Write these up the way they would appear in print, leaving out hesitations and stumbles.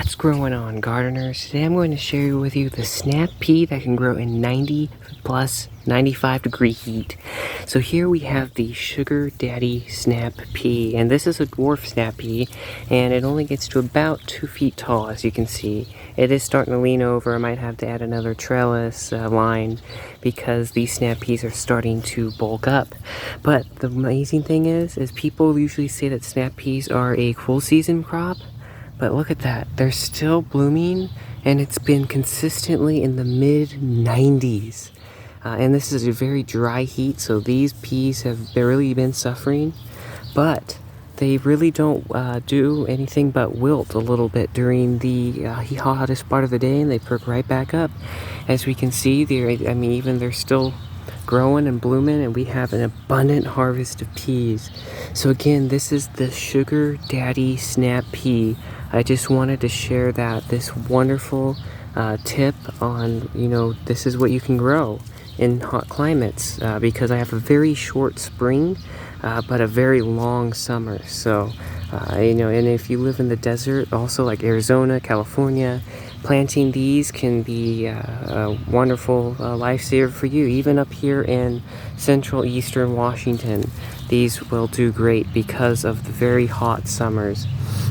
What's growing on, gardeners? Today I'm going to share with you the snap pea that can grow in 90 plus 95 degree heat. So here we have the Sugar Daddy snap pea, and this is a dwarf snap pea, and it only gets to about 2 feet tall, as you can see. It is starting to lean over. I might have to add another trellis line because these snap peas are starting to bulk up. But the amazing thing is people usually say that snap peas are a cool season crop. But look at that, they're still blooming, and it's been consistently in the mid 90s. And this is a very dry heat, so these peas have barely been suffering, but they really don't do anything but wilt a little bit during the hottest part of the day, and they perk right back up. As we can see, they're still growing and blooming, and we have an abundant harvest of peas. So again, this is the Sugar Daddy snap pea. I just wanted to share this wonderful tip on, this is what you can grow in hot climates, because I have a very short spring but a very long summer. So and if you live in the desert, also like Arizona, California, planting these can be a wonderful lifesaver for you. Even up here in central eastern Washington, these will do great because of the very hot summers.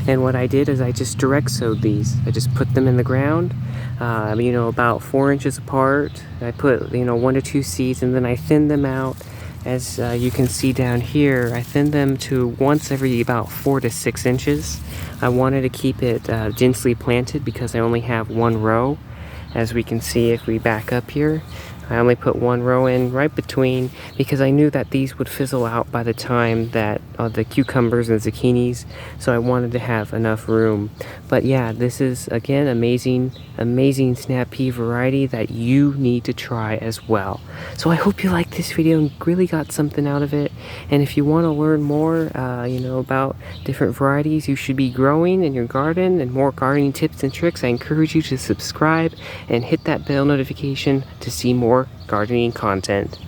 And what I did is I just direct sowed these. I just put them in the ground, about 4 inches apart. I put 1 to 2 seeds, and then I thinned them out. As you can see down here, I thinned them to once every about 4 to 6 inches. I wanted to keep it densely planted because I only have 1 row. As we can see, if we back up here, I only put 1 row in right between because I knew that these would fizzle out by the time that the cucumbers and zucchinis, so I wanted to have enough room. But yeah, this is again amazing snap pea variety that you need to try as well. So I hope you liked this video and really got something out of it. And if you want to learn more about different varieties you should be growing in your garden and more gardening tips and tricks, I encourage you to subscribe and hit that bell notification to see more gardening content.